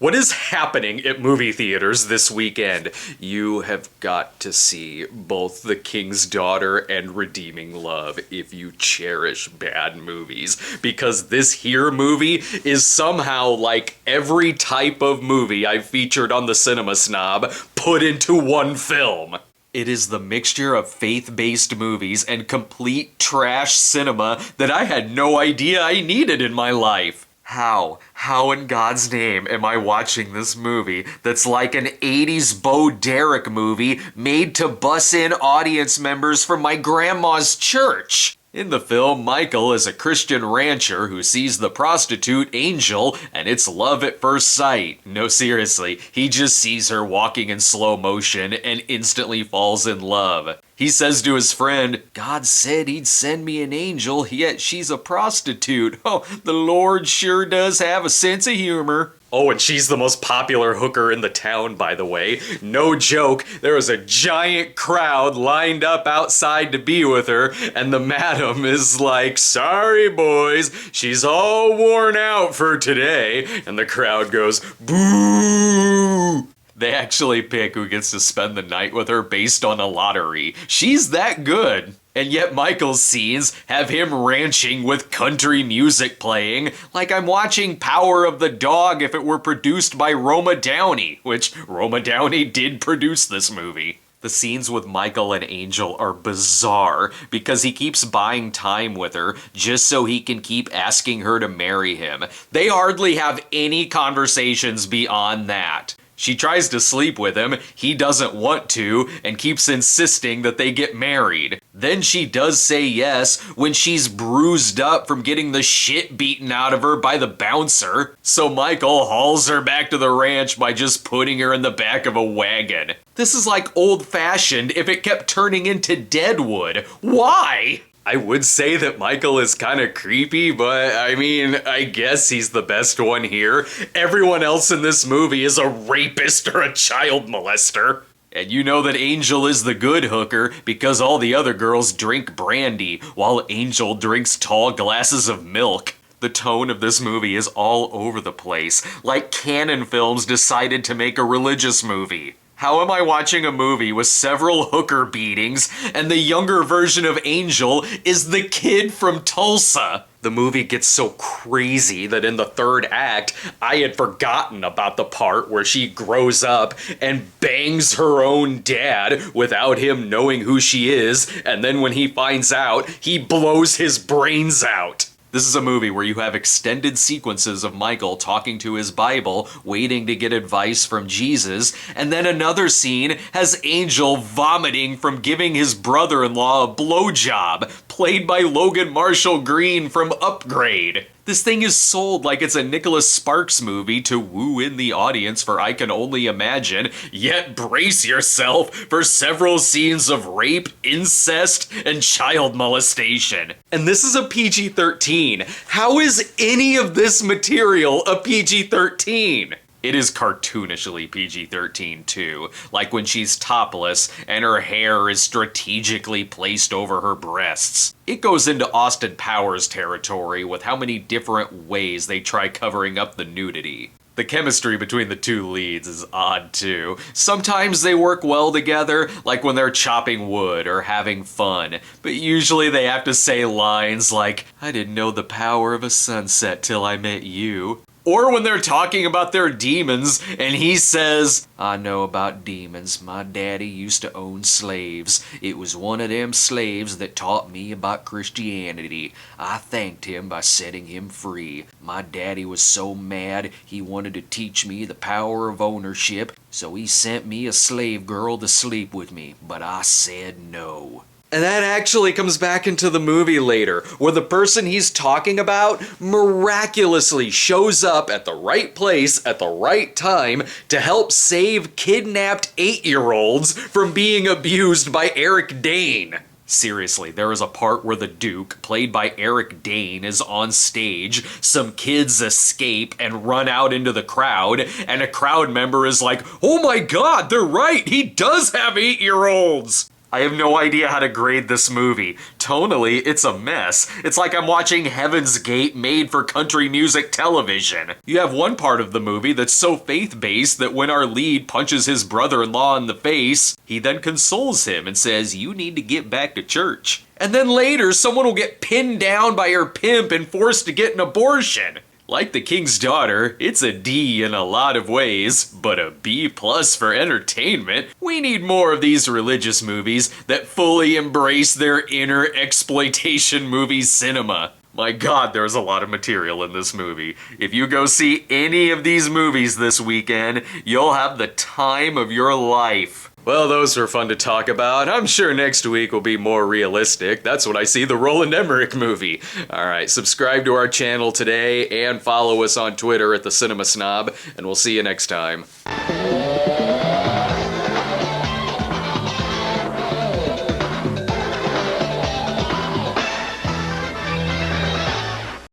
What is happening at movie theaters this weekend? You have got to see both The King's Daughter and Redeeming Love if you cherish bad movies. Because this here movie is somehow like every type of movie I've featured on the Cinema Snob put into one film. It is the mixture of faith-based movies and complete trash cinema that I had no idea I needed in my life. How in God's name am I watching this movie that's like an 80s Bo Derek movie made to bus in audience members from my grandma's church? In the film, Michael is a Christian rancher who sees the prostitute Angel, and it's love at first sight. No, seriously, he just sees her walking in slow motion and instantly falls in love. He says to his friend, "God said he'd send me an angel, yet she's a prostitute. Oh, the Lord sure does have a sense of humor." Oh, and she's the most popular hooker in the town, by the way. No joke, there was a giant crowd lined up outside to be with her, and the madam is like, "Sorry, boys, she's all worn out for today." And the crowd goes, "Boo!" They actually pick who gets to spend the night with her based on a lottery. She's that good. And yet Michael's scenes have him ranching with country music playing, like I'm watching Power of the Dog if it were produced by Roma Downey, which Roma Downey did produce this movie. The scenes with Michael and Angel are bizarre because he keeps buying time with her just so he can keep asking her to marry him. They hardly have any conversations beyond that. She tries to sleep with him, he doesn't want to, and keeps insisting that they get married. Then she does say yes when she's bruised up from getting the shit beaten out of her by the bouncer. So Michael hauls her back to the ranch by just putting her in the back of a wagon. This is like old-fashioned if it kept turning into Deadwood. Why? I would say that Michael is kind of creepy, but I mean, I guess he's the best one here. Everyone else in this movie is a rapist or a child molester. And you know that Angel is the good hooker because all the other girls drink brandy, while Angel drinks tall glasses of milk. The tone of this movie is all over the place, like Canon Films decided to make a religious movie. How am I watching a movie with several hooker beatings and the younger version of Angel is the kid from Tulsa? The movie gets so crazy that in the third act, I had forgotten about the part where she grows up and bangs her own dad without him knowing who she is, and then when he finds out, he blows his brains out. This is a movie where you have extended sequences of Michael talking to his Bible, waiting to get advice from Jesus, and then another scene has Angel vomiting from giving his brother-in-law a blowjob, played by Logan Marshall Green from Upgrade. This thing is sold like it's a Nicholas Sparks movie to woo in the audience for I Can Only Imagine, yet brace yourself for several scenes of rape, incest, and child molestation. And this is a PG-13. How is any of this material a PG-13? It is cartoonishly PG-13 too, like when she's topless and her hair is strategically placed over her breasts. It goes into Austin Powers territory with how many different ways they try covering up the nudity. The chemistry between the two leads is odd too. Sometimes they work well together, like when they're chopping wood or having fun, but usually they have to say lines like, "I didn't know the power of a sunset till I met you." Or when they're talking about their demons, and he says, "I know about demons. My daddy used to own slaves. It was one of them slaves that taught me about Christianity. I thanked him by setting him free. My daddy was so mad he wanted to teach me the power of ownership, so he sent me a slave girl to sleep with me, but I said no." And that actually comes back into the movie later, where the person he's talking about miraculously shows up at the right place at the right time to help save kidnapped 8-year-olds from being abused by Eric Dane. Seriously, there is a part where the Duke, played by Eric Dane, is on stage, some kids escape and run out into the crowd, and a crowd member is like, "Oh my god, they're right, he does have 8-year-olds!" I have no idea how to grade this movie. Tonally, it's a mess. It's like I'm watching Heaven's Gate made for country music television. You have one part of the movie that's so faith-based that when our lead punches his brother-in-law in the face, he then consoles him and says, "You need to get back to church." And then later, someone will get pinned down by her pimp and forced to get an abortion. Like The King's Daughter, it's a D in a lot of ways, but a B+ for entertainment. We need more of these religious movies that fully embrace their inner exploitation movie cinema. My God, there's a lot of material in this movie. If you go see any of these movies this weekend, you'll have the time of your life. Well, those were fun to talk about. I'm sure next week will be more realistic. That's when I see the Roland Emmerich movie. Alright, subscribe to our channel today and follow us on Twitter at The Cinema Snob, and we'll see you next time.